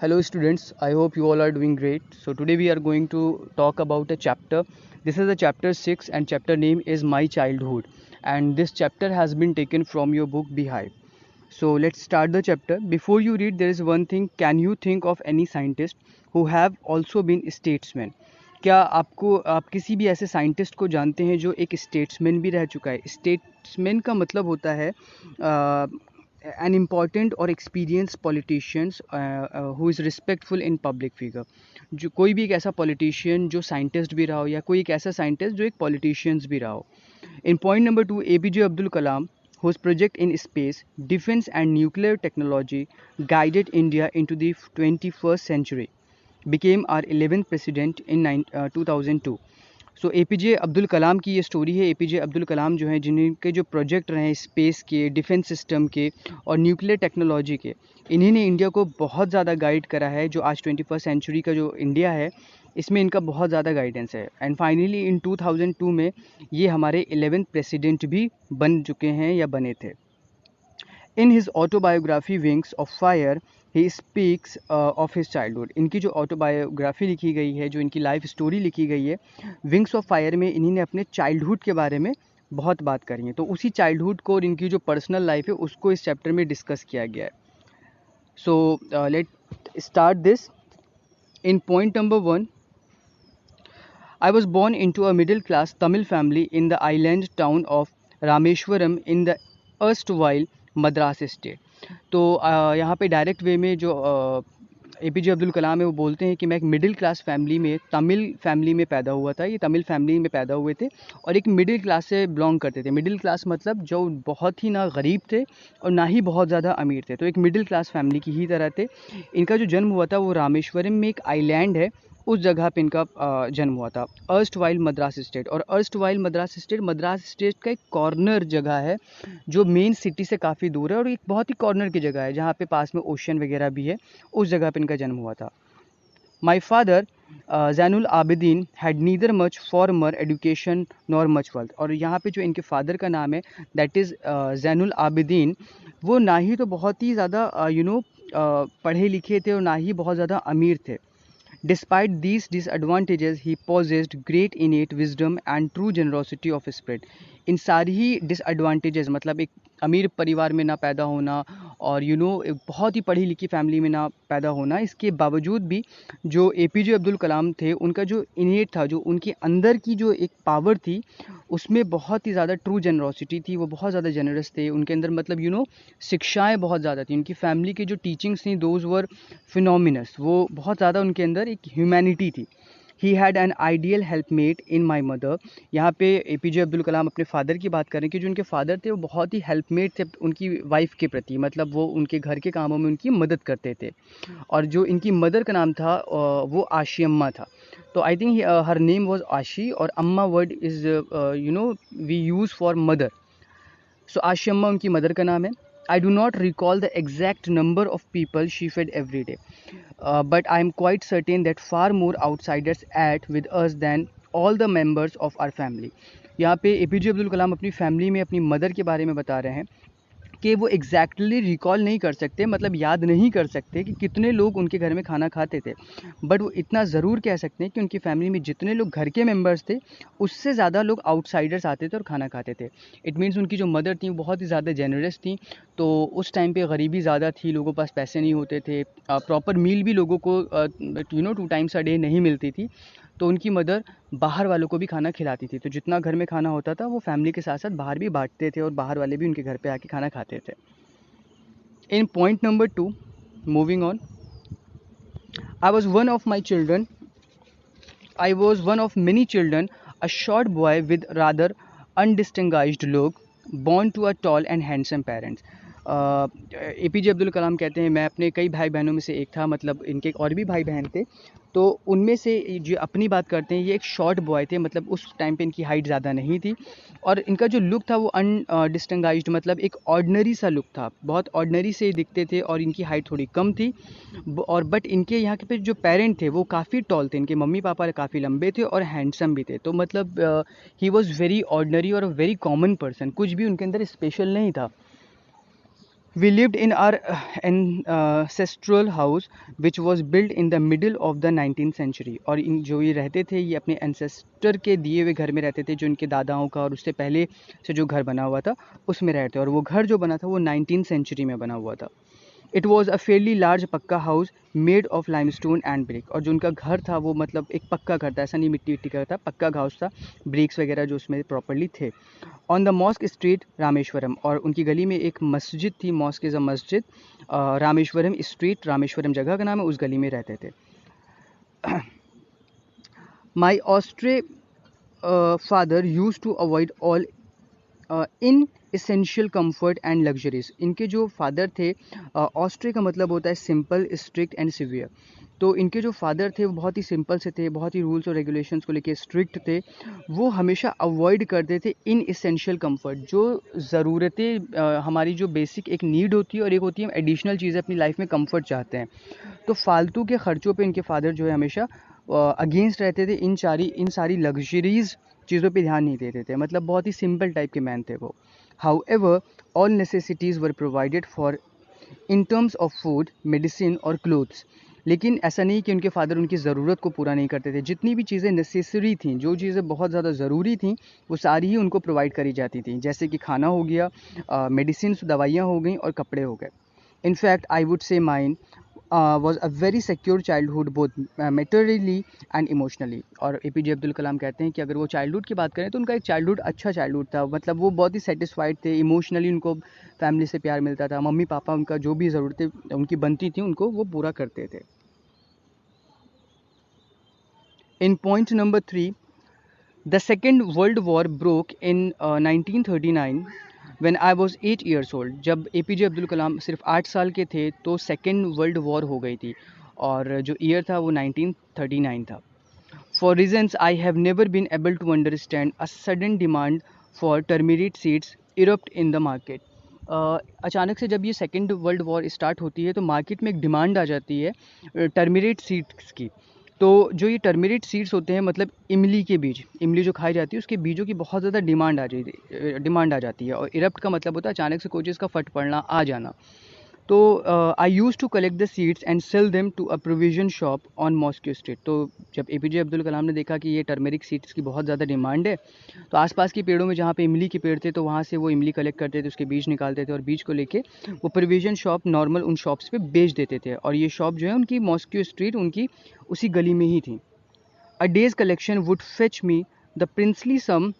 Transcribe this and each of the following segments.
Hello students, I hope you all are doing great. So today we are going to talk about a chapter. This is the chapter 6 and chapter name is My Childhood, and this chapter has been taken from your book Beehive. So let's start the chapter. Before you read, there is one thing. Can you think of any scientist who have also been statesmen? क्या आप किसी भी ऐसे scientist को जानते हैं जो एक स्टेट्समैन भी रह चुका है? स्टेट्समैन का मतलब होता है an important or experienced politicians who is respectful in public figure. जो कोई भी एक ऐसा पॉलिटिशियन जो साइंटिस्ट भी रहा हो या कोई एक ऐसा साइंटिस्ट जो एक पॉलिटिशियंस भी रहा हो. In point number 2, APJ Abdul Kalam, whose project in space, defense and nuclear technology guided India into the 21st century, became our 11th president in 2002. So APJ Abdul Kalam की ये स्टोरी है. एपीजे अब्दुल कलाम जो हैं, जिनके जो प्रोजेक्ट रहे स्पेस के, defence system के और न्यूक्लियर टेक्नोलॉजी के, इन्हीं ने इंडिया को बहुत ज़्यादा गाइड करा है. जो आज 21st सेंचुरी का जो इंडिया है, इसमें इनका बहुत ज़्यादा गाइडेंस है. एंड फाइनली इन 2002 में ये हमारे 11th प्रेसिडेंट भी बन चुके हैं या बने थे. In his autobiography wings of fire he speaks of his childhood. इनकी जो ऑटोबायोग्राफी लिखी गई है, जो इनकी लाइफ स्टोरी लिखी गई है विंग्स ऑफ फायर में, इन्हीं ने अपने चाइल्डहुड के बारे में बहुत बात करी है. तो उसी चाइल्डहुड को और इनकी जो पर्सनल लाइफ है उसको इस चैप्टर में डिस्कस किया गया है. So let start this. In point number 1, I was born into a middle class Tamil family in the island town of Rameswaram in the erstwhile Madras state. तो यहाँ पे डायरेक्ट वे में जो एपीजे अब्दुल कलाम है वो बोलते हैं कि मैं एक मिडिल क्लास फैमिली में, तमिल फैमिली में पैदा हुआ था. ये तमिल फैमिली में पैदा हुए थे और एक मिडिल क्लास से बिलोंग करते थे. मिडिल क्लास मतलब जो बहुत ही ना गरीब थे और ना ही बहुत ज़्यादा अमीर थे. तो एक मिडिल क्लास फैमिली की ही तरह थे. इनका जो जन्म हुआ था वो रामेश्वरम में, एक आइलैंड है, उस जगह पे इनका जन्म हुआ था. Erst while Madras state. और अर्स्ट वाइल मद्रास स्टेट का एक कॉर्नर जगह है जो मेन सिटी से काफ़ी दूर है और एक बहुत ही कॉर्नर की जगह है जहाँ पे पास में ओशन वगैरह भी है. उस जगह पे इनका जन्म हुआ था. My father Zainul Abidin had neither much farmer education nor much wealth. और यहाँ पे जो इनके फादर का नाम है दैट इज़ जैनुल आबिदीन, वो ना ही तो बहुत ही ज़्यादा पढ़े लिखे थे और ना ही बहुत ज़्यादा अमीर थे. Despite these disadvantages, he possessed great innate wisdom and true generosity of spirit. इन सारी ही डिसएडवांटेजेस मतलब एक अमीर परिवार में ना पैदा होना और एक बहुत ही पढ़ी लिखी फैमिली में ना पैदा होना, इसके बावजूद भी जो एपीजे अब्दुल कलाम थे, उनका जो इनेट था, जो उनके अंदर की जो एक पावर थी, उसमें बहुत ही ज़्यादा ट्रू जनरोसिटी थी. वो बहुत ज़्यादा जनरस थे. उनके अंदर मतलब शिक्षाएँ बहुत ज़्यादा थी. उनकी फैमिली की जो टीचिंग्स थी दोज वर फिनोमिनस. वो बहुत ज़्यादा उनके अंदर एक ह्यूमैनिटी थी. He had an ideal helpmate in my mother. यहाँ पे एपीजे अब्दुल कलाम अपने फादर की बात करें कि जो उनके फादर थे वो बहुत ही हेल्पमेट थे उनकी वाइफ के प्रति. मतलब वो उनके घर के कामों में उनकी मदद करते थे. और जो इनकी मदर का नाम था वो आशी अम्मा था. तो I think her name was Ashi और amma word is we use for mother. So Ashi Amma उनकी मदर का नाम है. I do not recall the exact number of people she fed every day, but I am quite certain that far more outsiders ate with us than all the members of our family. यहाँ पे APJ Abdul कलाम अपनी family में अपनी mother के बारे में बता रहे हैं कि वो एग्जैक्टली रिकॉल नहीं कर सकते, मतलब याद नहीं कर सकते कि कितने लोग उनके घर में खाना खाते थे, बट वो इतना ज़रूर कह सकते हैं कि उनकी फैमिली में जितने लोग घर के मेंबर्स थे उससे ज़्यादा लोग आउटसाइडर्स आते थे और खाना खाते थे. इट मीन्स उनकी जो मदर थी बहुत ही ज़्यादा जेनरस थी. तो उस टाइम पे गरीबी ज़्यादा थी, लोगों के पास पैसे नहीं होते थे, प्रॉपर मील भी लोगों को 2 टाइम्स अ डे नहीं मिलती थी. तो उनकी मदर बाहर वालों को भी खाना खिलाती थी. तो जितना घर में खाना होता था वो फैमिली के साथ साथ बाहर भी बांटते थे और बाहर वाले भी उनके घर पे आके खाना खाते थे. In point number 2, moving on, I was one of my children. I was one of many children, a short boy with rather undistinguished look, born to a tall and handsome parents. APJ Abdul Kalam कहते हैं मैं अपने कई भाई बहनों में से एक था. मतलब इनके और भी भाई बहन थे. तो उनमें से जो अपनी बात करते हैं, ये एक शॉर्ट बॉय थे. मतलब उस टाइम पे इनकी हाइट ज़्यादा नहीं थी और इनका जो लुक था वो अनडिस्टिंगाइज्ड, मतलब एक ऑर्डिनरी सा लुक था. बहुत ऑर्डिनरी से दिखते थे और इनकी हाइट थोड़ी कम थी. और बट इनके यहाँ के पे जो पेरेंट थे वो काफ़ी टॉल थे. इनके मम्मी पापा काफ़ी लंबे थे और हैंडसम भी थे. तो मतलब ही वॉज़ वेरी ऑर्डिनरी और वेरी कॉमन पर्सन. कुछ भी उनके अंदर स्पेशल नहीं था. We lived in our ancestral house which was built in the middle of the 19th century. और इन जो ये रहते थे ये अपने ancestor के दिए हुए घर में रहते थे, जो इनके दादाओं का और उससे पहले से जो घर बना हुआ था उसमें रहते, और वो घर जो बना था वो 19th सेंचुरी में बना हुआ था. It was a fairly large pucca house made of limestone and brick. और जो उनका घर था वो मतलब एक पक्का घर था, ऐसा नहीं मिट्टी विट्टी का था, पक्का हाउस था, ब्रिक्स वगैरह जो उसमें प्रॉपरली थे. On the mosque street Rameswaram, और उनकी गली में एक मस्जिद थी, मॉस्क इज़ अ मस्जिद. रामेश्वरम स्ट्रीट, रामेश्वरम जगह का नाम है, उस गली में रहते थे. My austere father used to avoid all inessential comforts and luxuries. इनके जो फादर थे, ऑस्ट्रे का मतलब होता है सिंपल, स्ट्रिक्ट एंड सिवियर. तो इनके जो फादर थे वो बहुत ही सिंपल से थे, बहुत ही रूल्स और रेगुलेशंस को लेके स्ट्रिक्ट थे. वो हमेशा अवॉइड करते थे इन इसेंशियल कंफर्ट, जो ज़रूरतें हमारी जो बेसिक एक नीड होती है और एक होती है हम एडिशनल चीज़ें अपनी लाइफ में कंफर्ट चाहते हैं. तो फालतू के खर्चों पे इनके फादर जो है हमेशा अगेंस्ट रहते थे. इन सारी लग्जरीज चीज़ों पे ध्यान नहीं देते थे, मतलब बहुत ही सिंपल टाइप के मैन थे वो. However, all necessities were provided for in terms of food, medicine और clothes. लेकिन ऐसा नहीं कि उनके फादर उनकी ज़रूरत को पूरा नहीं करते थे. जितनी भी चीज़ें नेसेसरी थी, जो चीज़ें बहुत ज़्यादा ज़रूरी थी, वो सारी ही उनको प्रोवाइड करी जाती थी. जैसे कि खाना हो गया, मेडिसिन दवाइयाँ हो गई और कपड़े हो गए. In fact I would say mine was a very secure childhood both materially and emotionally. और APJ अब्दुल कलाम कहते हैं कि अगर वो चाइल्डहुड की बात करें तो उनका एक चाइल्डहुड अच्छा चाइल्डहुड था, मतलब वो बहुत ही सेटिस्फाइड थे. इमोशनली उनको फैमिली से प्यार मिलता था, मम्मी पापा उनका जो भी ज़रूरतें उनकी बनती थी उनको वो पूरा करते थे. In point number 3, the second world war broke in 1939 when I was 8 years old. जब APJ अब्दुल कलाम सिर्फ 8 साल के थे तो सेकेंड वर्ल्ड वॉर हो गई थी, और जो ईयर था वो 1939 था. For reasons I have never been able to understand, a sudden demand for turmeric seeds erupt in the market. अचानक से जब ये सेकेंड वर्ल्ड वॉर स्टार्ट होती है तो मार्केट में एक डिमांड आ जाती है टर्मरिक सीड्स की. तो जो ये टर्मरिक सीड्स होते हैं, मतलब इमली के बीज, इमली जो खाई जाती है उसके बीजों की बहुत ज़्यादा डिमांड आ जाती है. और इरप्ट का मतलब होता है अचानक से कोई चीज़ का फट पड़ना, आ जाना. तो I used to collect the seeds and sell them to a provision shop on Mosque Street. तो जब APJ अब्दुल कलाम ने देखा कि ये टर्मरिक सीड्स की बहुत ज़्यादा डिमांड है, तो आसपास के पेड़ों में जहाँ पे इमली के पेड़ थे तो वहाँ से वो इमली कलेक्ट करते थे, उसके बीज निकालते थे और बीज को लेके वो प्रोविजन शॉप नॉर्मल उन शॉप्स पे बेच देते थे. और ये शॉप जो है उनकी मॉस्को स्ट्रीट उनकी उसी गली में ही थी. A day's collection would fetch me the princely sum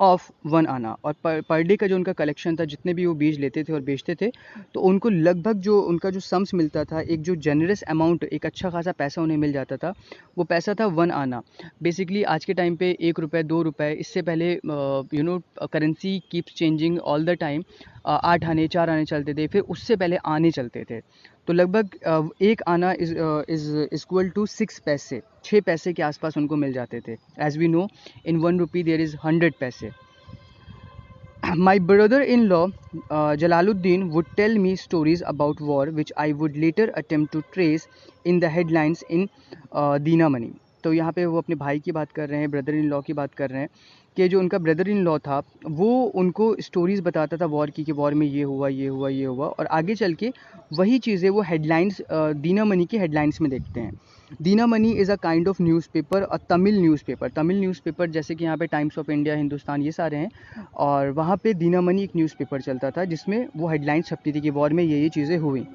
of 1 anna. और पर डे का जो उनका कलेक्शन था, जितने भी वो बीज लेते थे और बेचते थे, तो उनको लगभग जो उनका जो सम्स मिलता था, एक जो जेनरस अमाउंट, एक अच्छा खासा पैसा उन्हें मिल जाता था, वो पैसा था 1 आना. बेसिकली आज के टाइम पे 1 रुपये 2 रुपये, इससे पहले currency keeps changing all the time. 8 आने 4 आने चलते थे, फिर उससे पहले आने चलते थे. तो लगभग 1 आना इज इक्वल टू 6 पैसे, 6 पैसे के आसपास उनको मिल जाते थे. As we know, in 1 rupee there is 100 paise. My brother-in-law Jalaluddin would tell me stories about war which I would later attempt to trace in the headlines in Dina Money. तो यहाँ पे वो अपने भाई की बात कर रहे हैं, ब्रदर इन लॉ की बात कर रहे हैं कि जो उनका ब्रदर इन लॉ था वो उनको स्टोरीज़ बताता था वॉर की, कि वॉर में ये हुआ ये हुआ ये हुआ, और आगे चल के वही चीज़ें वो हेडलाइंस दीना मनी के हेडलाइंस में देखते हैं. Dina Mani is a kind of newspaper, a Tamil newspaper, जैसे कि यहाँ पे टाइम्स ऑफ इंडिया, हिंदुस्तान, ये सारे हैं. और वहाँ पे दीना मनी एक न्यूज़पेपर चलता था जिसमें वो हेडलाइंस छपती थी कि वॉर में ये चीज़ें हुई.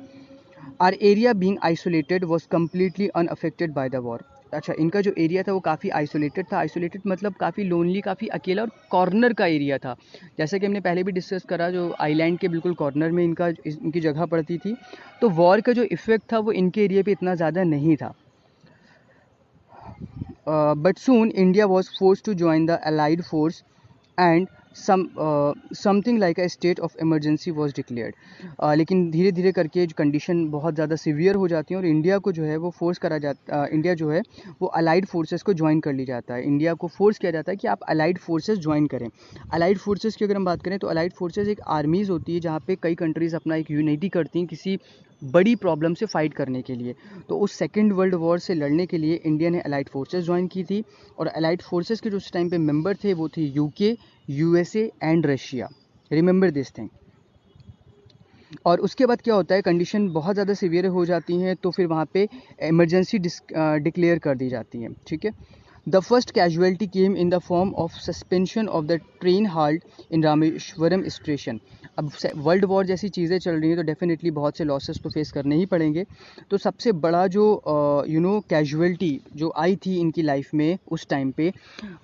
Our area being isolated was completely unaffected by the war. अच्छा, इनका जो एरिया था वो काफ़ी आइसोलेटेड था. आइसोलेटेड मतलब काफ़ी लोनली, काफ़ी अकेला और कॉर्नर का एरिया था. जैसे कि हमने पहले भी डिस्कस करा, जो आइलैंड के बिल्कुल कॉर्नर में इनकी जगह पड़ती थी. तो वॉर का जो इफ़ेक्ट था वो इनके एरिया पे इतना ज़्यादा नहीं था. But soon India was forced to join the Allied force and something like a state of emergency was declared. लेकिन धीरे धीरे करके जो कंडीशन बहुत ज़्यादा सीवियर हो जाती है और इंडिया को जो है वो फोर्स करा जाता, इंडिया जो है वो अलाइड फोर्सेस को ज्वाइन कर ली जाता है. इंडिया को फोर्स किया जाता है कि आप अलाइड फोर्सेस ज्वाइन करें. अलाइड फोर्सेस की अगर हम बात करें तो अलाइड फोर्सेस एक आर्मीज़ होती है जहाँ पे कई कंट्रीज़ अपना एक यूनिटी करती हैं किसी बड़ी प्रॉब्लम से फाइट करने के लिए. तो उस सेकेंड वर्ल्ड वॉर से लड़ने के लिए इंडिया ने अलाइड फोर्सेस ज्वाइन की थी. और अलाइड फोर्सेस के जो उस टाइम पे मेंबर थे वो थे UK, USA and Russia. Remember this thing. और उसके बाद क्या होता है, कंडीशन बहुत ज़्यादा सीवियर हो जाती हैं तो फिर वहाँ पे इमरजेंसी डिक्लेयर कर दी जाती है, ठीक है। The first casualty came in the form of suspension of the train halt in Rameswaram station. अब वर्ल्ड वॉर जैसी चीज़ें चल रही हैं तो डेफिनेटली बहुत से लॉसेस तो फेस करने ही पड़ेंगे। तो सबसे बड़ा जो कैजुअलिटी जो आई थी इनकी लाइफ में उस टाइम पे,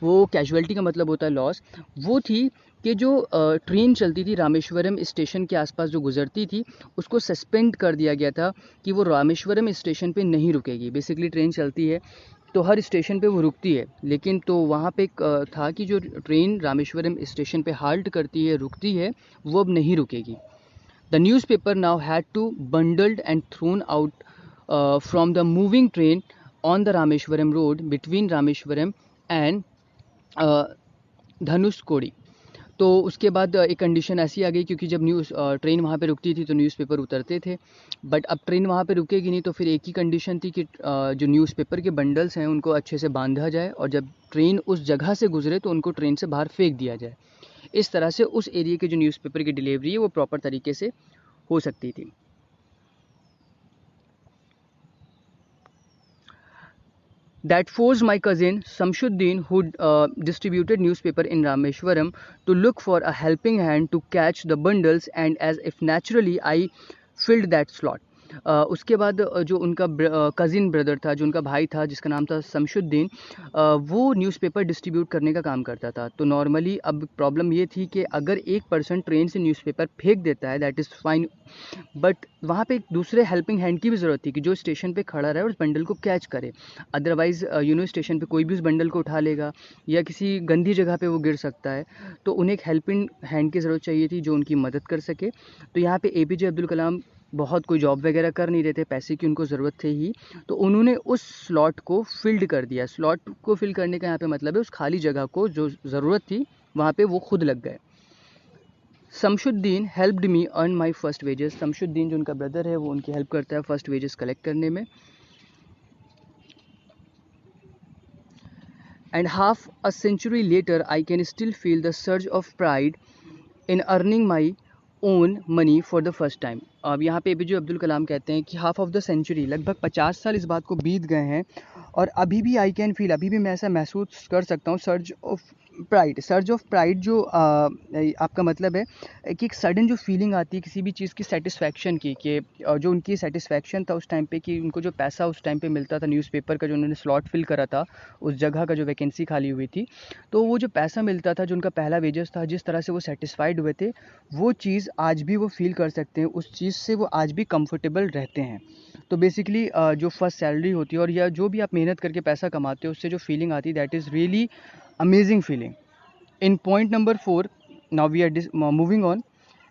वो कैजुअलिटी का मतलब होता है लॉस, वो थी कि जो ट्रेन चलती थी रामेश्वरम स्टेशन के आसपास जो गुजरती थी, उसको सस्पेंड कर दिया गया था कि वो रामेश्वरम स्टेशन पे नहीं रुकेगी। बेसिकली ट्रेन चलती है तो हर स्टेशन पे वो रुकती है, लेकिन तो वहाँ पे एक था कि जो ट्रेन रामेश्वरम स्टेशन पे हाल्ट करती है, रुकती है, वो अब नहीं रुकेगी। The newspaper now had to bundled and thrown out from the moving train on the Rameswaram road between Rameswaram and Dhanushkodi. तो उसके बाद एक कंडीशन ऐसी आ गई, क्योंकि जब ट्रेन वहाँ पे रुकती थी तो न्यूज़पेपर उतरते थे, बट अब ट्रेन वहाँ पे रुकेगी नहीं, तो फिर एक ही कंडीशन थी कि जो न्यूज़पेपर के बंडल्स हैं उनको अच्छे से बांधा जाए और जब ट्रेन उस जगह से गुजरे तो उनको ट्रेन से बाहर फेंक दिया जाए। इस तरह से उस एरिया के जो न्यूज़पेपर की डिलीवरी है वो प्रॉपर तरीके से हो सकती थी। That forced my cousin Samshuddin, who distributed newspaper in Rameshwaram, to look for a helping hand to catch the bundles, and as if naturally I filled that slot. उसके बाद जो उनका कज़िन ब्रदर था, जो उनका भाई था जिसका नाम था शमशुद्दीन, वो न्यूज़पेपर डिस्ट्रीब्यूट करने का काम करता था। तो नॉर्मली अब प्रॉब्लम ये थी कि अगर एक पर्सन ट्रेन से न्यूज़पेपर फेंक देता है दैट इज़ फाइन, बट वहाँ पे एक दूसरे हेल्पिंग हैंड की भी ज़रूरत थी कि जो स्टेशन पे खड़ा रहे और उस बंडल को कैच करे। अदरवाइज़ स्टेशन पे कोई भी उस बंडल को उठा लेगा या किसी गंदी जगह पे वो गिर सकता है। तो उन्हें एक हेल्पिंग हैंड की ज़रूरत चाहिए थी जो उनकी मदद कर सके। तो यहाँ पे एपीजे अब्दुल कलाम बहुत कोई जॉब वगैरह कर नहीं रहे थे, पैसे की उनको ज़रूरत थी ही, तो उन्होंने उस स्लॉट को फिल्ड कर दिया। स्लॉट को फिल करने का यहाँ पे मतलब है उस खाली जगह को जो ज़रूरत थी वहाँ पे वो खुद लग गए। Shamsuddin helped me earn my first wages. Shamsuddin जो उनका ब्रदर है वो उनकी हेल्प करता है फर्स्ट वेजेस कलेक्ट करने में। And half a century later, I can still feel the surge of pride in earning my own money for the first time. अब यहाँ पे एपीजे अब्दुल कलाम कहते हैं कि हाफ ऑफ द सेंचुरी, लगभग 50 साल इस बात को बीत गए हैं और अभी भी आई कैन फील, अभी भी मैं ऐसा महसूस कर सकता हूँ surge of pride. Surge of pride जो आपका मतलब है कि एक सडन जो फीलिंग आती है किसी भी चीज़ की सेटिस्फैक्शन की, कि जो उनकी सेटिस्फैक्शन था उस टाइम पे कि उनको जो पैसा उस टाइम पे मिलता था न्यूज़पेपर का, जो उन्होंने स्लॉट फिल करा था उस जगह का जो वैकेंसी खाली हुई थी, तो वो जो पैसा मिलता था जो उनका पहला वेजेस था, जिस तरह से वो सेटिस्फाइड हुए थे, वो चीज़ आज भी वो फील कर सकते हैं। उस चीज़ से वो आज भी कंफर्टेबल रहते हैं। तो बेसिकली जो फर्स्ट सैलरी होती है और या जो भी आप मेहनत करके पैसा कमाते हो उससे जो फीलिंग आती है that is really amazing feeling. In point number 4, now we are moving on.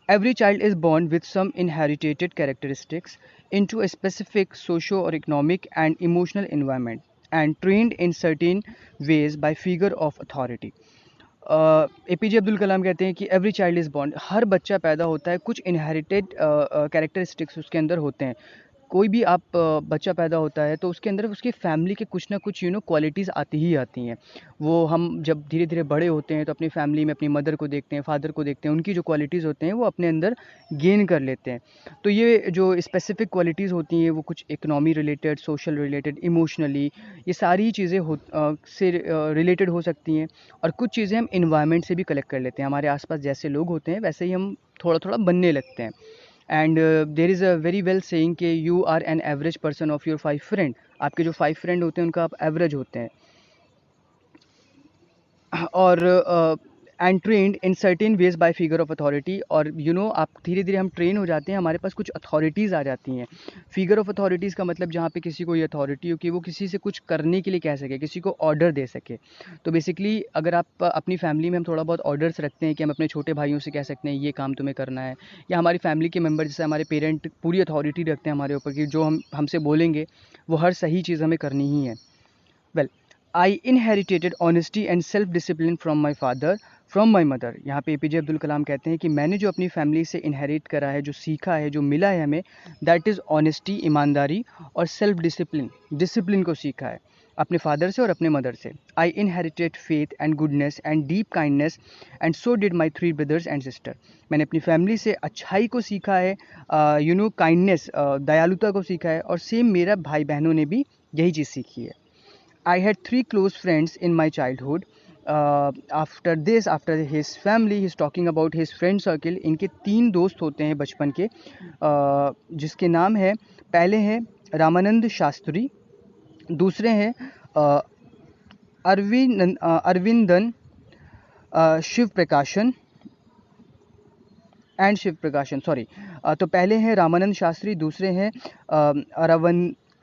Every child is born with some inherited characteristics into a specific socio or economic and emotional environment and trained in certain ways by figure of authority. APJ Abdul Kalam कहते हैं कि every child is born, हर बच्चा पैदा होता है, कुछ inherited characteristics उसके अंदर होते हैं। कोई भी आप बच्चा पैदा होता है तो उसके अंदर उसकी फैमिली के कुछ ना कुछ क्वालिटीज़ आती ही आती हैं। वो हम जब धीरे धीरे बड़े होते हैं तो अपनी फैमिली में अपनी मदर को देखते हैं, फादर को देखते हैं, उनकी जो क्वालिटीज़ होते हैं वो अपने अंदर गेन कर लेते हैं। तो ये जो स्पेसिफिक क्वालिटीज़ होती हैं वो कुछ economy related, social related, emotionally, ये सारी चीज़ें से रिलेटेड हो सकती हैं। और कुछ चीज़ें हम इन्वायरमेंट से भी कलेक्ट कर लेते हैं, हमारे आसपास जैसे लोग होते हैं वैसे ही हम थोड़ा थोड़ा बनने लगते हैं। And there is a very well saying कि you are an average person of your 5 friend. आपके जो 5 फ्रेंड होते हैं उनका आप एवरेज होते हैं। और and trend in certain veg bye figure of authority, और आप धीरे धीरे हम ट्रेन हो जाते हैं, हमारे पास कुछ अथॉरिटीज़ आ जाती हैं। फिगर ऑफ अथॉरिटीज़ का मतलब जहाँ पे किसी को ये अथॉरिटी हो कि वो किसी से कुछ करने के लिए कह सके, किसी को ऑर्डर दे सके। तो बेसिकली अगर आप अपनी फैमिली में हम थोड़ा बहुत ऑर्डर्स रखते हैं कि हम अपने छोटे भाइयों से कह सकते हैं ये काम तुम्हें करना है, या हमारी फैमिली के मेम्बर जैसे हमारे पेरेंट पूरी अथॉरिटी रखते हैं हमारे ऊपर कि जो हमसे बोलेंगे वो हर सही चीज़ हमें करनी ही है। Well, I inherited honesty and self discipline from my father from my mother. यहाँ पे एपीजे अब्दुल कलाम कहते हैं कि मैंने जो अपनी फैमिली से इनहेरिट करा है, जो सीखा है, जो मिला है हमें, दैट इज़ ऑनेस्टी, ईमानदारी, और सेल्फ डिसिप्लिन, डिसिप्लिन को सीखा है। अपने फादर से और अपने मदर से। आई inherited faith and goodness and deep kindness and so did my 3 brothers and sister. मैंने अपनी फैमिली से अच्छाई को सीखा है, काइंडनेस, दयालुता को सीखा है, और सेम मेरा भाई बहनों ने भी यही चीज़ सीखी है। I had 3 close friends in my childhood. After his family, he's talking about his friend circle. इनके 3 दोस्त होते हैं बचपन के, जिसके नाम है, पहले हैं रामानंद शास्त्री, दूसरे हैं अरविंदन शिव प्रकाशन एंड शिव प्रकाशन, सॉरी। तो पहले हैं रामानंद शास्त्री, दूसरे हैं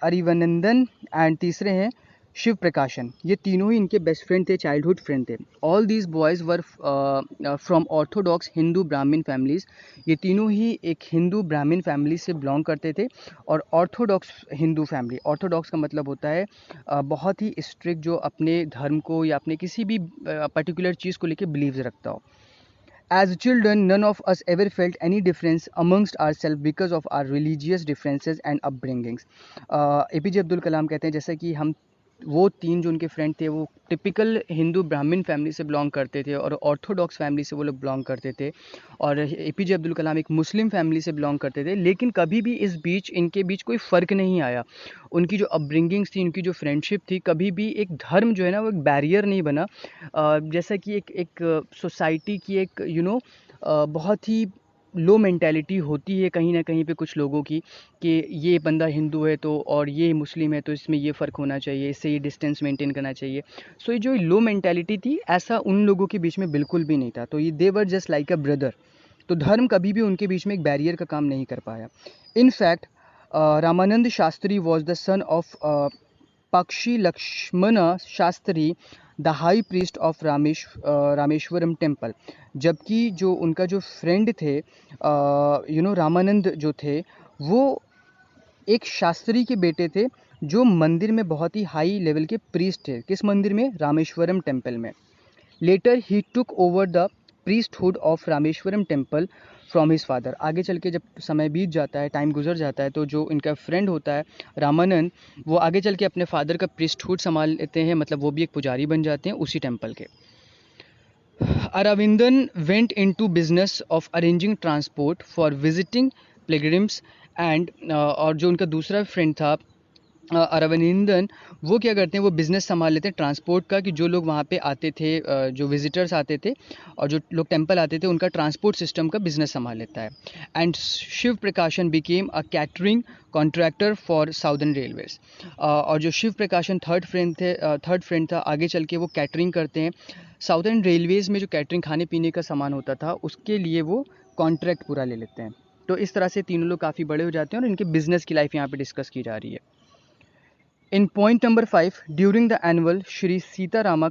अरिवनंदन एंड तीसरे हैं शिव प्रकाशन। ये तीनों ही इनके बेस्ट फ्रेंड थे, चाइल्डहुड फ्रेंड थे। All these boys were from Orthodox Hindu ब्राह्मण फैमिलीज़। ये तीनों ही एक हिंदू ब्राह्मण फैमिली से बिलोंग करते थे। और ऑर्थोडॉक्स हिंदू फैमिली, ऑर्थोडॉक्स का मतलब होता है बहुत ही स्ट्रिक्ट, जो अपने धर्म को या अपने किसी भी पर्टिकुलर चीज़ को लेकर बिलीव्स रखता हो। As children, none of us ever felt any difference amongst ourselves because of our religious differences and upbringings. APJ Abdul Kalam कहते हैं जैसा कि हम वो 3 जो उनके फ्रेंड थे वो टिपिकल हिंदू ब्राह्मण फैमिली से बिलोंग करते थे और ऑर्थोडॉक्स फैमिली से वो लोग बिलोंग करते थे, और APJ अब्दुल कलाम एक मुस्लिम फैमिली से बिलोंग करते थे। लेकिन कभी भी इनके बीच कोई फ़र्क नहीं आया। उनकी जो अपब्रिंगिंग्स थी, उनकी जो फ्रेंडशिप थी, कभी भी एक धर्म जो है ना वो एक बैरियर नहीं बना। जैसा कि एक सोसाइटी की एक बहुत ही लो मेंटालिटी होती है कहीं ना कहीं पे कुछ लोगों की, कि ये बंदा हिंदू है तो और ये मुस्लिम है तो इसमें ये फ़र्क होना चाहिए, इससे ये डिस्टेंस मेंटेन करना चाहिए। सो ये जो लो मेंटालिटी थी, ऐसा उन लोगों के बीच में बिल्कुल भी नहीं था। तो ये they were just like a brother. तो धर्म कभी भी उनके बीच में एक बैरियर का काम नहीं कर पाया। In fact Ramanand Shastri was the son of Pakshi Lakshman Shastri, the high priest of Rameswaram temple. जबकि जो उनका जो फ्रेंड थे, रामानंद जो थे, वो एक शास्त्री के बेटे थे जो मंदिर में बहुत ही हाई लेवल के प्रीस्ट थे। किस मंदिर में? रामेश्वरम टेम्पल में। Later he took over the priesthood of Rameswaram temple from his father. आगे चल के जब समय बीत जाता है, टाइम गुजर जाता है, तो जो इनका फ्रेंड होता है रामानंद, वो आगे चल के अपने फादर का प्रीस्टहुड संभाल लेते हैं, मतलब वो भी एक पुजारी बन जाते हैं उसी टेम्पल के। Aravindan went into business of arranging transport for visiting pilgrims and, और जो उनका दूसरा फ्रेंड था अरविंदन, वो क्या करते हैं, वो बिज़नेस संभाल लेते हैं ट्रांसपोर्ट का, कि जो लोग वहाँ पे आते थे, जो विजिटर्स आते थे और जो लोग टेंपल आते थे, उनका ट्रांसपोर्ट सिस्टम का बिज़नेस संभाल लेता है। एंड शिव प्रकाशन became a catering contractor for southern railways. और जो शिव प्रकाशन थर्ड फ्रेंड था, आगे चल के वो कैटरिंग करते हैं। साउदर्न रेलवेज़ में जो कैटरिंग, खाने पीने का सामान होता था, उसके लिए वो कॉन्ट्रैक्ट पूरा ले लेते हैं। तो इस तरह से तीनों लोग काफ़ी बड़े हो जाते हैं और इनके बिजनेस की लाइफ यहाँ पे डिस्कस की जा रही है। In point number 5, during the annual Shri Sita Rama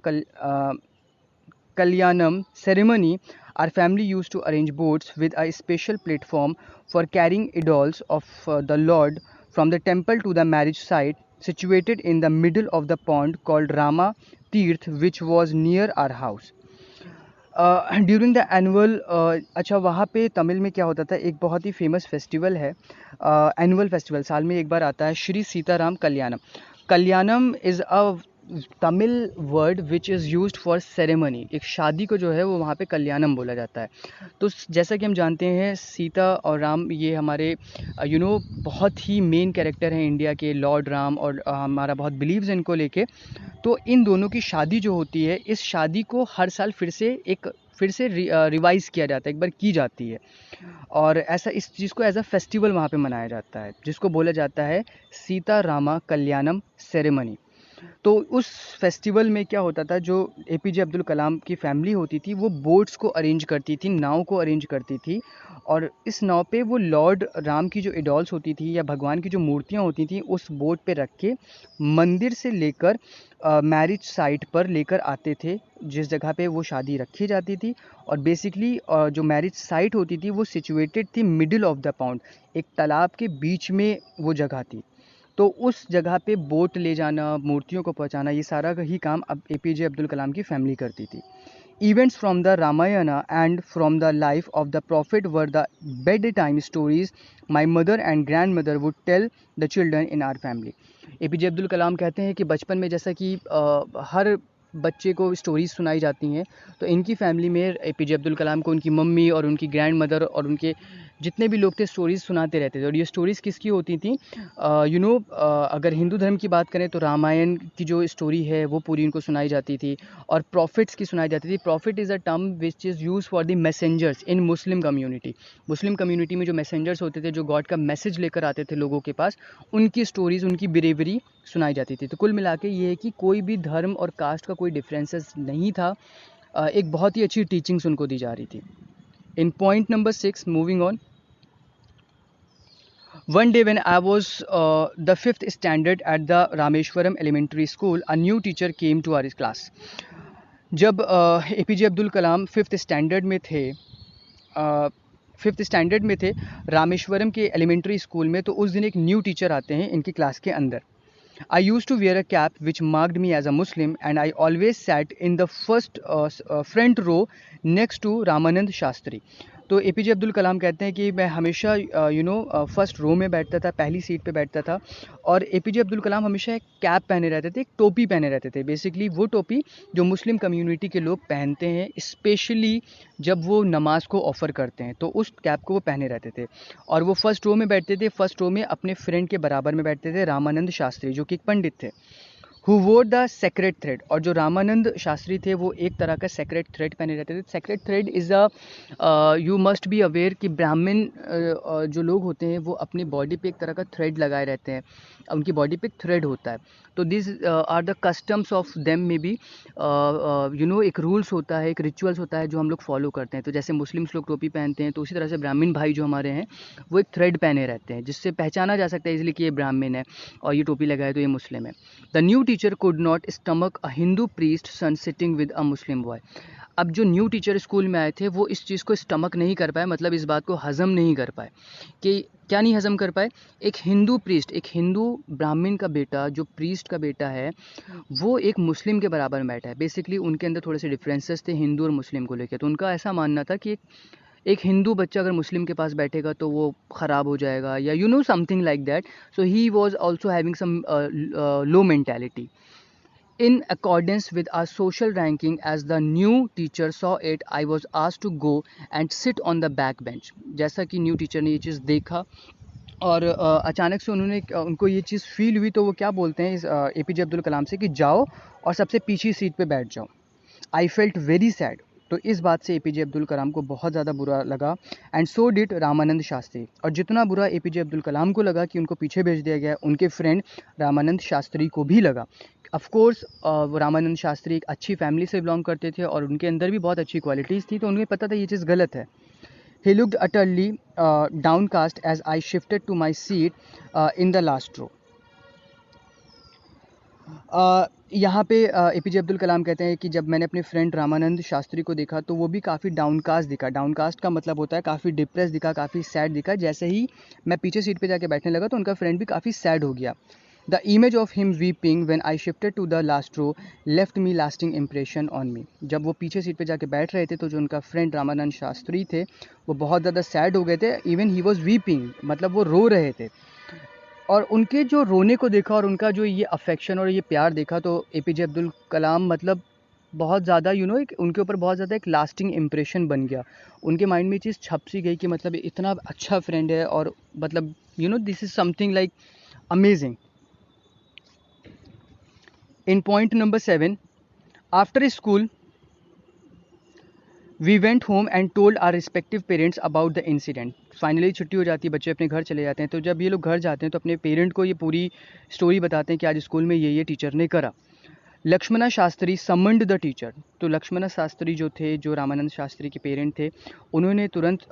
Kalyanam ceremony, our family used to arrange boats with a special platform for carrying idols of the Lord from the temple to the marriage site, situated in the middle of the pond called Rama Tirth, which was near our house. During the annual, अच्छा वहाँ पे तमिल में क्या होता था, एक बहुत ही फेमस फेस्टिवल है, एनुअल फेस्टिवल, साल में एक बार आता है, Shri Sitaram Kalyanam. Kalyanam is a Tamil word which is used for ceremony. एक शादी को जो है वो वहाँ पे कल्याणम बोला जाता है। तो जैसा कि हम जानते हैं, सीता और राम ये हमारे बहुत ही मेन कैरेक्टर हैं इंडिया के, लॉर्ड राम, और हमारा बहुत बिलीव्स इनको लेके। तो इन दोनों की शादी जो होती है, इस शादी को हर साल फिर से रिवाइज़ किया जाता है, एक बार की जाती है, और ऐसा इस चीज़ को एज अ फेस्टिवल वहाँ पे मनाया जाता है, जिसको बोला जाता है सीता रामा कल्याणम सेरेमनी। तो उस फेस्टिवल में क्या होता था, जो APJ अब्दुल कलाम की फैमिली होती थी, वो बोट्स को अरेंज करती थी, नाव को अरेंज करती थी, और इस नाव पे वो लॉर्ड राम की जो इडॉल्स होती थी या भगवान की जो मूर्तियाँ होती थी, उस बोट पे रख के मंदिर से लेकर मैरिज साइट पर लेकर आते थे, जिस जगह पे वो शादी रखी जाती थी। और बेसिकली जो मैरिज साइट होती थी वो सिचुएटेड थी मिडिल ऑफ द पॉन्ड, एक तालाब के बीच में वो जगह थी। तो उस जगह पे बोट ले जाना, मूर्तियों को पहुंचाना, ये सारा ही काम अब APJ अब्दुल कलाम की फैमिली करती थी। Events from the Ramayana and from the life of the prophet were the bedtime stories my mother and grandmother would tell the children in our family. APJ Abdul Kalam कहते हैं कि बचपन में जैसा कि हर बच्चे को स्टोरीज सुनाई जाती हैं, तो इनकी फैमिली में एपीजे अब्दुल कलाम को उनकी मम्मी और उनकी ग्रैंड मदर और उनके जितने भी लोग थे स्टोरीज़ सुनाते रहते थे। और ये स्टोरीज़ किसकी होती थी? अगर हिंदू धर्म की बात करें तो रामायण की जो स्टोरी है वो पूरी उनको सुनाई जाती थी, और प्रॉफिट्स की सुनाई जाती थी। Profit is a term which is use for the messengers in Muslim community. Muslim community में जो मैसेंजर्स होते थे, जो गॉड का मैसेज लेकर आते थे लोगों के पास, उनकी स्टोरीज़, उनकी बिरेवरी सुनाई जाती थी। तो कुल मिला के ये है कि कोई भी धर्म और कास्ट का कोई डिफरेंसेस नहीं था। एक बहुत ही अच्छी टीचिंग्स उनको दी जा रही थी। In point number 6, moving on. One day when I was the 5th standard at the Rameshwaram Elementary School, a new teacher came to our class. जब एपीजे अब्दुल कलाम 5th स्टैंडर्ड में थे, 5th स्टैंडर्ड में थे रामेश्वरम के एलिमेंट्री स्कूल में, तो उस दिन एक न्यू टीचर आते हैं इनकी क्लास के अंदर। I used to wear a cap which marked me as a Muslim, and I always sat in the first front row next to Ramanand Shastri. तो एपीजे अब्दुल कलाम कहते हैं कि मैं हमेशा फर्स्ट रो में बैठता था, पहली सीट पे बैठता था, और एपीजे अब्दुल कलाम हमेशा एक कैप पहने रहते थे, एक टोपी पहने रहते थे। बेसिकली वो टोपी जो मुस्लिम कम्युनिटी के लोग पहनते हैं, स्पेशली जब वो नमाज को ऑफ़र करते हैं, तो उस कैप को वो पहने रहते थे। और वो फर्स्ट रो में बैठते थे, फर्स्ट रो में अपने फ्रेंड के बराबर में बैठते थे, रामानंद शास्त्री, जो कि एक पंडित थे, हु वोर द सेक्रेट थ्रेड। और जो रामानंद शास्त्री थे वो एक तरह का सेक्रेट थ्रेड पहने रहते थे। Sacred thread is you must be aware कि ब्राह्मण जो लोग होते हैं वो अपनी बॉडी पे एक तरह का थ्रेड लगाए रहते हैं, उनकी बॉडी पे एक थ्रेड होता है। तो this are the customs of them, में भी एक रूल्स होता है, एक रिचुअल्स होता है जो हम लोग फॉलो करते हैं। तो जैसे मुस्लिम्स लोग टोपी पहनते हैं, तो उसी तरह से ब्राह्मण भाई जो हमारे हैं वो एक थ्रेड पहने रहते हैं, जिससे पहचाना जा सकता है इजीली कि ये ब्राह्मण है और ये टोपी लगाए तो ये मुस्लिम है। The new teacher could not stomach a Hindu priest son sitting with a Muslim boy. अब जो न्यू टीचर स्कूल में आए थे वो इस चीज़ को स्टमक नहीं कर पाए, मतलब इस बात को हज़म नहीं कर पाए। कि क्या नहीं हज़म कर पाए? एक हिंदू प्रीस्ट, एक हिंदू ब्राह्मण का बेटा जो प्रीस्ट का बेटा है, वो एक मुस्लिम के बराबर में बैठा है। बेसिकली उनके अंदर थोड़े से डिफरेंसेस थे हिंदू और मुस्लिम को लेकर। तो उनका ऐसा मानना था कि एक हिंदू बच्चा अगर मुस्लिम के पास बैठेगा तो वो ख़राब हो जाएगा, या something like that. So he was also having some low mentality. In accordance with our social ranking, as the new teacher saw it, I was asked to go and sit on the back bench. जैसा कि new teacher ने ये चीज़ देखा और अचानक से उनको ये चीज़ फील हुई, तो वो क्या बोलते हैं इस एपीजे अब्दुल कलाम से कि जाओ और सबसे पीछे सीट पे बैठ जाओ। I felt very sad. तो इस बात से एपीजे अब्दुल कलाम को बहुत ज़्यादा बुरा लगा, and so did Ramanand Shastri. और जितना बुरा एपीजे अब्दुल कलाम को लगा कि उनको पीछे भेज दिया गया, उनके फ्रेंड रामानंद शास्त्री को भी लगा। ऑफ कोर्स रामानंद शास्त्री एक अच्छी फैमिली से बिलोंग करते थे और उनके अंदर भी बहुत अच्छी क्वालिटीज़ थी, तो उन्हें पता था ये चीज़ गलत है। He looked utterly downcast as I shifted to my seat in the last row. यहाँ पे एपीजे अब्दुल कलाम कहते हैं कि जब मैंने अपने फ्रेंड रामानंद शास्त्री को देखा तो वो भी काफ़ी डाउनकास्ट दिखा। डाउनकास्ट का मतलब होता है काफ़ी डिप्रेस दिखा, काफ़ी सैड दिखा। जैसे ही मैं पीछे सीट पे जाके बैठने लगा तो उनका फ्रेंड भी काफ़ी सैड हो गया। The image of him weeping when I shifted to the last row left me lasting impression on me. जब वो पीछे सीट पे जाके बैठ रहे थे तो जो उनका फ्रेंड रामानंद शास्त्री थे वो बहुत ज़्यादा सैड हो गए थे। इवन ही वॉज वीपिंग, मतलब वो रो रहे थे। और उनके जो रोने को देखा और उनका जो ये अफेक्शन और ये प्यार देखा, तो एपीजे अब्दुल कलाम मतलब बहुत ज़्यादा एक उनके ऊपर बहुत ज़्यादा एक लास्टिंग इम्प्रेशन बन गया। उनके माइंड में ये चीज़ छप सी गई कि मतलब इतना अच्छा फ्रेंड है, और मतलब this is something like amazing. In point number 7, after school we went home and told our respective parents about the incident. Finally छुट्टी हो जाती है, बच्चे अपने घर चले जाते हैं। तो जब ये लोग घर जाते हैं तो अपने पेरेंट को ये पूरी स्टोरी बताते हैं कि आज स्कूल में ये टीचर ने करा। Lakshmana Shastri summoned the teacher. तो लक्ष्मणा शास्त्री जो थे, जो रामानंद शास्त्री के पेरेंट थे, उन्होंने तुरंत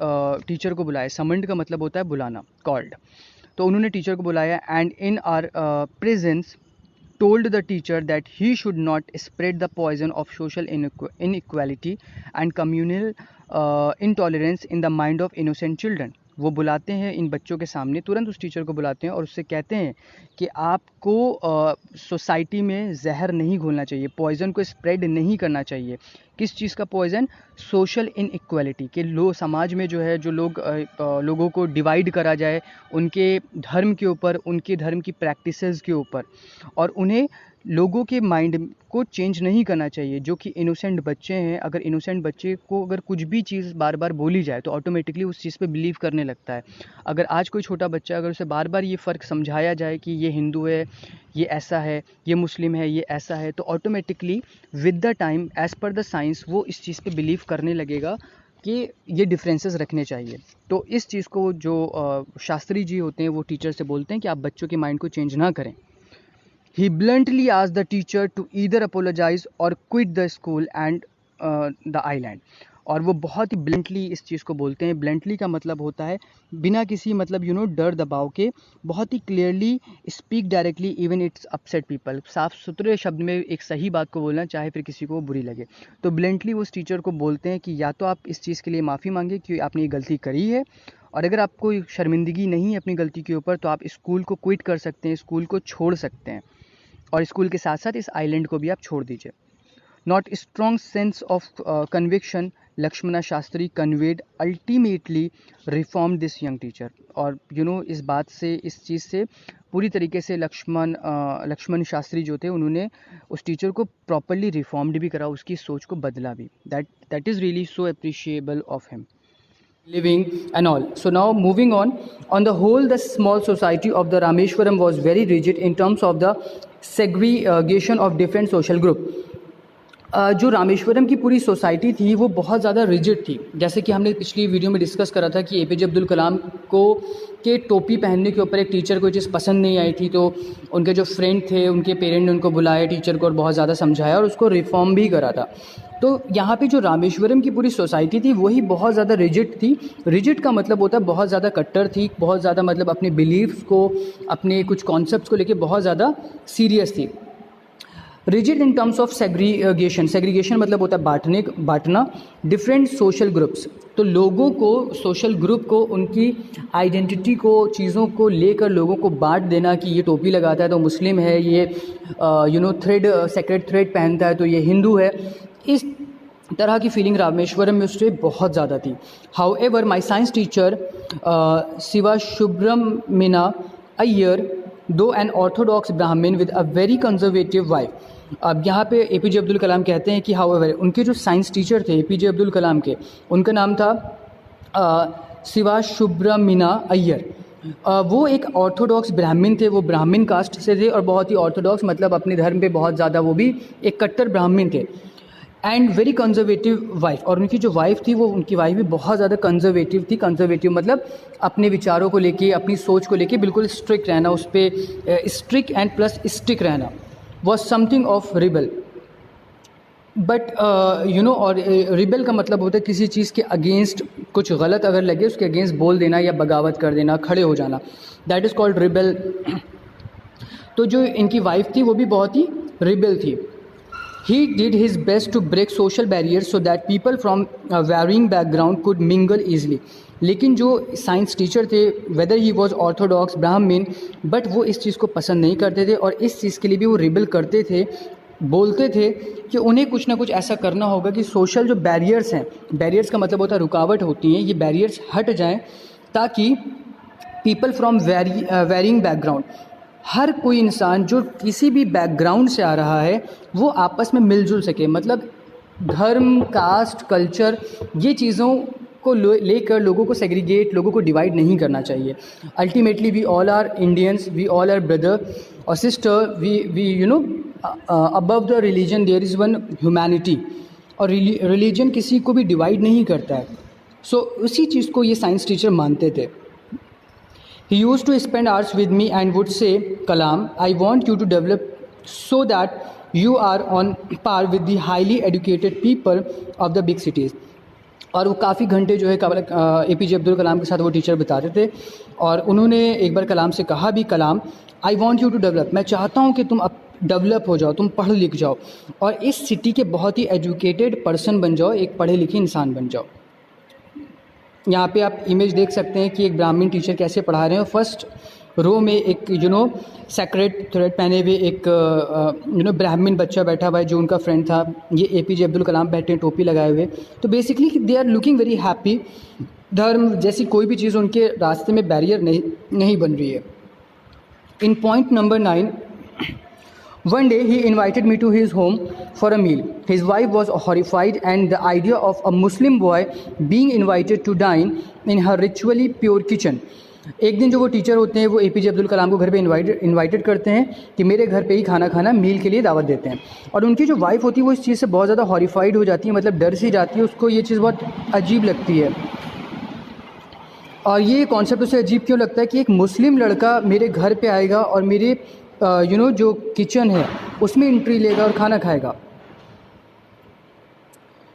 टीचर को बुलाया। समन्ड का मतलब होता है बुलाना, कॉल्ड। तो उन्होंने टीचर को बुलाया and in are presence told the teacher that he should not spread the poison of social inequality and communal intolerance in the mind of innocent children. वो बुलाते हैं इन बच्चों के सामने, तुरंत उस टीचर को बुलाते हैं और उससे कहते हैं कि आपको सोसाइटी में जहर नहीं घोलना चाहिए, पॉइज़न को स्प्रेड नहीं करना चाहिए किस चीज़ का पॉइजन? सोशल इनइक्वालिटी के समाज में जो है, जो लोगों को डिवाइड करा जाए उनके धर्म के ऊपर, उनके धर्म की प्रैक्टिसेस के ऊपर, और उन्हें लोगों के माइंड को चेंज नहीं करना चाहिए। जो कि इनोसेंट बच्चे हैं, अगर इनोसेंट बच्चे को अगर कुछ भी चीज़ बार बार बोली जाए तो ऑटोमेटिकली उस चीज़ पे बिलीव करने लगता है। अगर आज कोई छोटा बच्चा, अगर उसे बार बार ये फ़र्क समझाया जाए कि ये हिंदू है, ये ऐसा है, ये मुस्लिम है, ये ऐसा है, तो automatically with the time, as per the science, वो इस चीज़ पे बिलीव करने लगेगा कि ये डिफरेंसेस रखने चाहिए। तो इस चीज़ को जो शास्त्री जी होते हैं वो टीचर से बोलते हैं कि आप बच्चों के माइंड को चेंज ना करें। He bluntly asked the teacher to either apologize or quit the school and the island. और वो बहुत ही ब्लंटली इस चीज़ को बोलते हैं। ब्लंटली का मतलब होता है बिना किसी डर दबाव के, बहुत ही clearly speak directly even it's upset people. साफ सुथरे शब्द में एक सही बात को बोलना, चाहे फिर किसी को बुरी लगे। तो ब्लंटली वो उस टीचर को बोलते हैं कि या तो आप इस चीज़ के लिए माफ़ी मांगे कि आपने ये गलती करी है, और अगर आपको शर्मिंदगी नहीं है अपनी गलती के ऊपर तो आप स्कूल को क्विट कर सकते हैं, स्कूल को छोड़ सकते हैं, और स्कूल के साथ साथ इस आइलैंड को भी आप छोड़ दीजिए। Not strong sense of conviction, Lakshmana Shastri conveyed ultimately reform this young teacher. और इस बात से, इस चीज़ से पूरी तरीके से लक्ष्मण शास्त्री जो थे, उन्होंने उस टीचर को प्रॉपरली रिफॉर्म्ड भी करा, उसकी सोच को बदला भी। That is really so appreciable of him living and all. So now moving on the whole, the small society of the Rameshwaram was very rigid in terms of the segregation of different social group. जो रामेश्वरम की पूरी society थी वो बहुत ज़्यादा rigid थी। जैसे कि हमने पिछली वीडियो में डिस्कस करा था कि एपीजे अब्दुल कलाम को के टोपी पहनने के ऊपर एक टीचर को चीज़ पसंद नहीं आई थी, तो उनके जो फ्रेंड थे, उनके पेरेंट ने उनको बुलाया टीचर को और बहुत ज़्यादा समझाया और उसको रिफॉर्म भी करा था। तो यहाँ पे जो रामेश्वरम की पूरी सोसाइटी थी वही बहुत ज़्यादा रिजिड थी। रिजिड का मतलब होता है बहुत ज़्यादा कट्टर थी, बहुत ज़्यादा अपने बिलीव्स को, अपने कुछ कॉन्सेप्ट्स को लेके बहुत ज़्यादा सीरियस थी। Rigid in terms of segregation, segregation मतलब होता है बांटना डिफरेंट सोशल ग्रुप्स। तो लोगों को, सोशल ग्रुप को, उनकी आइडेंटिटी को, चीज़ों को लेकर लोगों को बांट देना कि ये टोपी लगाता है तो मुस्लिम है, ये सेक्रेट थ्रेड पहनता है तो ये हिंदू है। इस तरह की फीलिंग रामेश्वरम में उससे बहुत ज़्यादा थी। How ever my science teacher Shiva Subramanya Iyer, दो एन ऑर्थोडॉक्स ब्राह्मण with a very conservative wife. अब यहाँ पे एपीजे अब्दुल कलाम कहते हैं कि हाउएवर, उनके जो साइंस टीचर थे एपीजे अब्दुल कलाम के, उनका नाम था शिवा सुब्रमण्या अय्यर। वो एक ऑर्थोडॉक्स ब्राह्मण थे, वो ब्राह्मण कास्ट से थे और बहुत ही ऑर्थोडॉक्स मतलब अपने धर्म पे बहुत ज़्यादा, वो भी एक कट्टर ब्राह्मण थे। एंड वेरी कंजर्वेटिव वाइफ, और उनकी जो वाइफ थी वो, उनकी वाइफ भी बहुत ज़्यादा कंजर्वेटिव थी। कंजर्वेटिव मतलब अपने विचारों को लेके, अपनी सोच को लेके बिल्कुल स्ट्रिक्ट रहना, उस पर स्ट्रिक्ट एंड प्लस स्टिक रहना, was something of rebel. But और रिबल का मतलब होता है किसी चीज़ के अगेंस्ट, कुछ गलत अगर लगे उसके अगेंस्ट बोल देना या बगावत कर देना, खड़े हो जाना, दैट इज़ कॉल्ड रिबल। तो जो इनकी वाइफ थी वो भी बहुत ही रिबल थी। He did his best to break social barriers so that people from varying background could mingle easily. लेकिन जो साइंस टीचर थे, वेदर ही वॉज ऑर्थोडॉक्स ब्राह्मण, बट वो इस चीज़ को पसंद नहीं करते थे और इस चीज़ के लिए भी वो रिबल करते थे। बोलते थे कि उन्हें कुछ ना कुछ ऐसा करना होगा कि सोशल जो बैरियर्स हैं, बैरियर्स का मतलब होता है रुकावट होती हैं, ये बैरियर्स हट जाएं ताकि पीपल फ्रॉम वेरिंग बैकग्राउंड, हर कोई इंसान जो किसी भी बैकग्राउंड से आ रहा है वो आपस में मिलजुल सके। मतलब धर्म, कास्ट, कल्चर, ये चीज़ों को लेकर लोगों को सेग्रीगेट, लोगों को डिवाइड नहीं करना चाहिए। Ultimately we all are Indians, we all are brother और sister, we above the religion there is one humanity, और रिलीजन किसी को भी डिवाइड नहीं करता है। सो उसी चीज़ को ये साइंस टीचर मानते थे। He used to spend hours with me and would say, Kalam, I want you to develop so that you are on par with the highly educated people of the big cities. और वो काफ़ी घंटे जो है APJ Abdul कलाम के साथ वो teacher बिताते थे। और उन्होंने एक बार कलाम से कहा भी, Kalam, I want you to develop, मैं चाहता हूँ कि तुम अब डेवलप हो जाओ, तुम पढ़ लिख जाओ और इस सिटी के बहुत ही एजुकेटेड पर्सन बन जाओ, एक पढ़े लिखे इंसान बन जाओ। यहाँ पे आप इमेज देख सकते हैं कि एक ब्राह्मण टीचर कैसे पढ़ा रहे हैं। फर्स्ट रो में एक सेक्रेट थ्रेड पहने हुए एक ब्राह्मण बच्चा बैठा हुआ है जो उनका फ्रेंड था। ये APJ अब्दुल कलाम बैठे हैं टोपी लगाए हुए। तो basically they are looking very happy. धर्म जैसी कोई भी चीज़ उनके रास्ते में बैरियर नहीं बन रही है। इन point number 9, one day he invited me to his home for a meal. His wife was horrified and the idea of a Muslim boy being invited to dine in her ritually pure kitchen. एक दिन जो वो teacher होते हैं वो APJ Abdul कलाम को घर पे इनवाइटेड करते हैं कि मेरे घर पे ही खाना खाना, मील के लिए दावत देते हैं। और उनकी जो वाइफ होती है वो इस चीज़ से बहुत ज़्यादा हॉरिफाइड हो जाती है, मतलब डर सी जाती है, उसको ये चीज़ बहुत अजीब लगती है। और ये कॉन्सेप्ट उसे अजीब क्यों लगता है कि एक मुस्लिम लड़का मेरे घर पे आएगा और मेरे जो किचन है उसमें एंट्री लेगा और खाना खाएगा।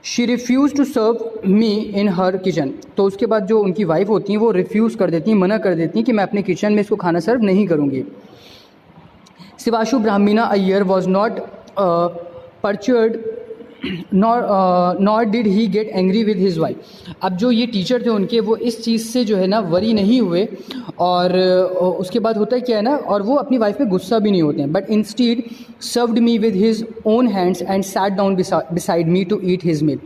She refuse to serve me in her kitchen. तो उसके बाद जो उनकी वाइफ होती हैं वो रिफ्यूज़ कर देती हैं, मना कर देती हैं कि मैं अपने किचन में इसको खाना सर्व नहीं करूँगी। Sivasubramania Iyer was not perturbed not did he get angry with his wife. अब जो ये टीचर थे उनके, वो इस चीज़ से जो है ना वरी नहीं हुए, और उसके बाद होता है क्या है ना, और वो अपनी वाइफ पे गुस्सा भी नहीं होते हैं, but instead served me with his own hands and sat down beside me to eat his meal.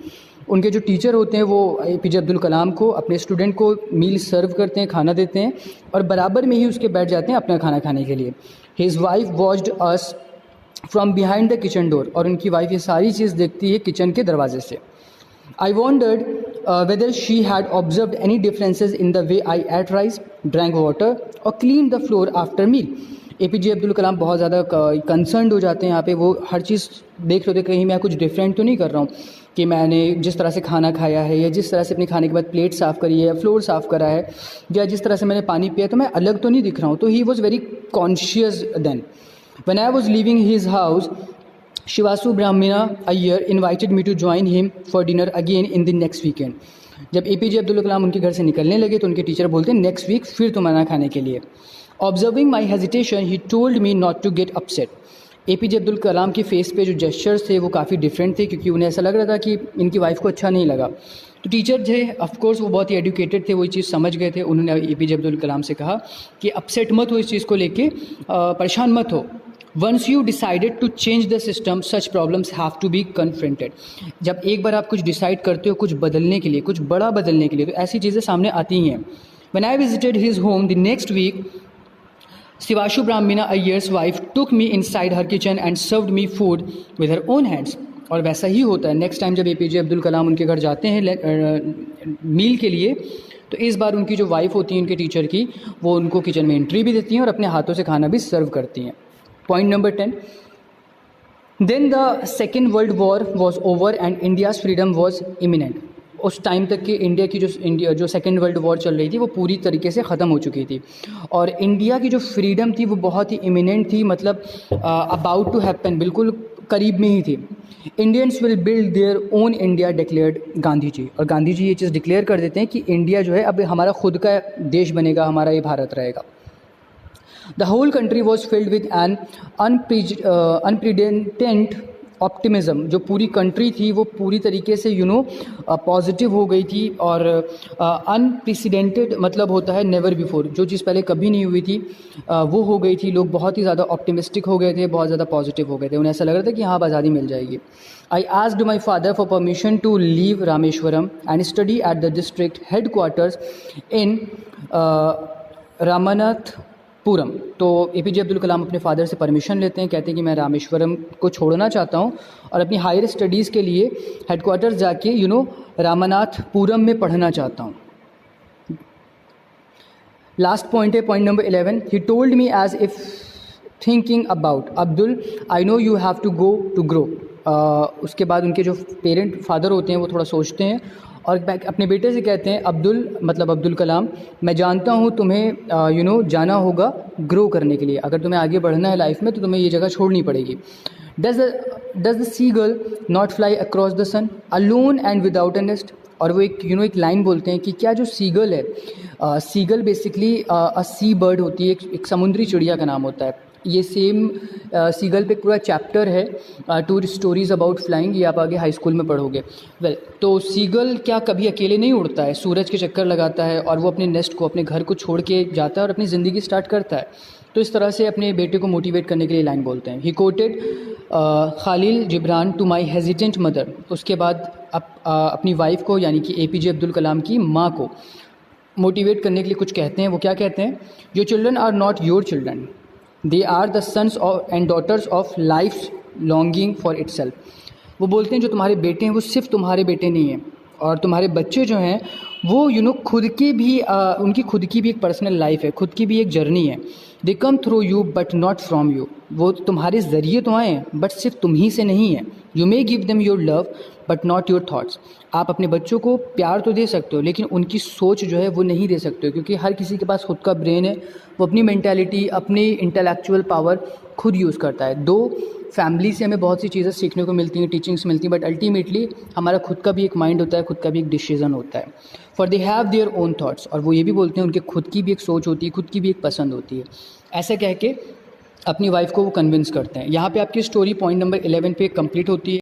उनके जो टीचर होते हैं वो APJ अब्दुल कलाम को, अपने स्टूडेंट को मील सर्व करते हैं, खाना देते हैं, और बराबर में ही उसके बैठ जाते हैं अपना खाना खाने के लिए। His wife watched us from behind the kitchen door. और उनकी वाइफ ये सारी चीज़ देखती है किचन के दरवाजे से। I wondered whether she had observe any differences in the way I ate rice, drank water और clean the floor after meal. APJ Abdul Kalam बहुत ज़्यादा कंसर्नड हो जाते हैं यहाँ पे। वो हर चीज़ देख रहे थे कहीं मैं कुछ डिफरेंट तो नहीं कर रहा हूँ, कि मैंने जिस तरह से खाना खाया है या जिस तरह से अपने खाने के बाद प्लेट साफ़ करी है या फ्लोर साफ़ करा है या जिस तरह से मैंने पानी पिया, तो मैं अलग तो नहीं दिख रहा हूँ। तो he was very conscious then. When I was leaving his house, Shivasu Brahmina Iyer invited me to join him for dinner again in the next weekend. जब APJ अब्दुल कलाम उनके घर से निकलने लगे तो उनके टीचर बोलते हैं नेक्स्ट वीक फिर तुम्हारा खाने के लिए। Observing my hesitation, he told me not to get upset. APJ Abdul कलाम के फेस पे जो जेस्चर्स थे वो काफ़ी डिफरेंट थे, क्योंकि उन्हें ऐसा लग रहा था कि इनकी वाइफ को अच्छा नहीं लगा। तो टीचर थे, ऑफकोर्स वो बहुत ही एडुकेटेड थे, वो ये चीज़ समझ गए थे। उन्होंने APJ अब्दुल कलाम से कहा कि अपसेट मत हो इस चीज़ को लेके, परेशान मत हो। Once you decided to change the system, such problems have to be confronted. जब एक बार आप कुछ डिसाइड करते हो कुछ बदलने के लिए, कुछ बड़ा बदलने के लिए, तो ऐसी चीज़ें सामने आती ही हैं। When I visited his home the next week, Shivashu Brahmina Iyer's wife took me inside her kitchen and served me food with her own hands. और वैसा ही होता है नेक्स्ट टाइम जब APJ अब्दुल कलाम उनके घर जाते हैं मील के लिए, तो इस बार उनकी जो वाइफ होती है उनके टीचर की, वो उनको किचन में एंट्री भी देती हैं और अपने हाथों से खाना भी सर्व करती हैं। Point number 10. Then the Second World War was over and India's freedom was imminent. उस टाइम तक कि इंडिया जो सेकेंड वर्ल्ड वॉर चल रही थी वो पूरी तरीके से ख़त्म हो चुकी थी, और इंडिया की जो फ्रीडम थी वो बहुत ही इमिनेंट थी, मतलब अबाउट टू हैपन, बिल्कुल करीब में ही थी। Indians will build their own India declared Gandhi ji. और गांधी जी ये चीज़ डिक्लेयर कर देते हैं कि इंडिया जो है अब हमारा खुद का देश बनेगा, हमारा ये भारत रहेगा। The whole country was filled with an unprecedented optimism. जो पूरी कंट्री थी वो पूरी तरीके से पॉजिटिव हो गई थी, और अनप्रेसिडेंटेड मतलब होता है नेवर बिफोर, जो चीज़ पहले कभी नहीं हुई थी वो हो गई थी। लोग बहुत ही ज़्यादा ऑप्टिमिस्टिक हो गए थे, बहुत ज़्यादा पॉजिटिव हो गए थे, उन्हें ऐसा लग रहा था कि हाँ आज़ादी मिल जाएगी। I asked my father for permission to leave Rameshwaram and study at the district headquarters in Ramanathapuram. तो APJ अब्दुल कलाम अपने फादर से परमिशन लेते हैं, कहते हैं कि मैं रामेश्वरम को छोड़ना चाहता हूँ और अपनी हायर स्टडीज़ के लिए हेडक्वार्टर्स जाके रामनाथपुरम में पढ़ना चाहता हूँ। लास्ट पॉइंट है point number 11। He told me as if thinking about Abdul, I know you have to go to grow. उसके बाद उनके जो पेरेंट फादर होते हैं वो थोड़ा सोचते हैं और अपने बेटे से कहते हैं अब्दुल मतलब अब्दुल कलाम, मैं जानता हूँ तुम्हें जाना होगा ग्रो करने के लिए, अगर तुम्हें आगे बढ़ना है लाइफ में तो तुम्हें ये जगह छोड़नी पड़ेगी। Does the seagull not fly across the sun alone and without a nest. और वो एक लाइन बोलते हैं कि क्या जो सीगल है, seagull basically a sea bird होती है, एक समुद्री चिड़िया का नाम होता है, ये सेम सीगल पे पूरा चैप्टर है, 2 स्टोरीज़ अबाउट फ्लाइंग, ये आप आगे हाई स्कूल में पढ़ोगे। वेल, तो सीगल क्या कभी अकेले नहीं उड़ता है, सूरज के चक्कर लगाता है और वो अपने नेस्ट को, अपने घर को छोड़ के जाता है और अपनी ज़िंदगी स्टार्ट करता है। तो इस तरह से अपने बेटे को मोटिवेट करने के लिए लाइन बोलते हैं। He quoted Khalil Gibran to my hesitant mother. उसके बाद अपनी वाइफ को यानी कि APJ अब्दुल कलाम की माँ को मोटिवेट करने के लिए कुछ कहते हैं। वो क्या कहते हैं? Your children are not your children, they are the sons and daughters of life longing for itself. वो बोलते हैं जो तुम्हारे बेटे हैं वो सिर्फ तुम्हारे बेटे नहीं हैं, और तुम्हारे बच्चे जो हैं वो खुद की भी उनकी खुद की भी एक पर्सनल लाइफ है, खुद की भी एक जर्नी है। They come through you but not from you. वो तुम्हारे ज़रिए तो आए हैं बट सिर्फ तुम ही से नहीं है। You may give them your love but not your thoughts. आप अपने बच्चों को प्यार तो दे सकते हो लेकिन उनकी सोच जो है वो नहीं दे सकते हो, क्योंकि हर किसी के पास खुद का ब्रेन है, वो अपनी मेंटालिटी, अपनी इंटेलेक्चुअल पावर खुद यूज़ करता है। दो फैमिली से हमें बहुत सी चीज़ें सीखने को मिलती हैं, टीचिंग्स मिलती हैं, बट अल्टीमेटली हमारा खुद का भी एक माइंड होता है, खुद का भी एक डिसीजन होता है। For they have their own thoughts. और वो ये भी बोलते हैं उनके खुद की भी एक सोच होती है, खुद की भी एक पसंद होती है। ऐसा कह के अपनी वाइफ को वो कन्विंस करते हैं। यहाँ पे आपकी स्टोरी पॉइंट नंबर 11 पे कंप्लीट होती है।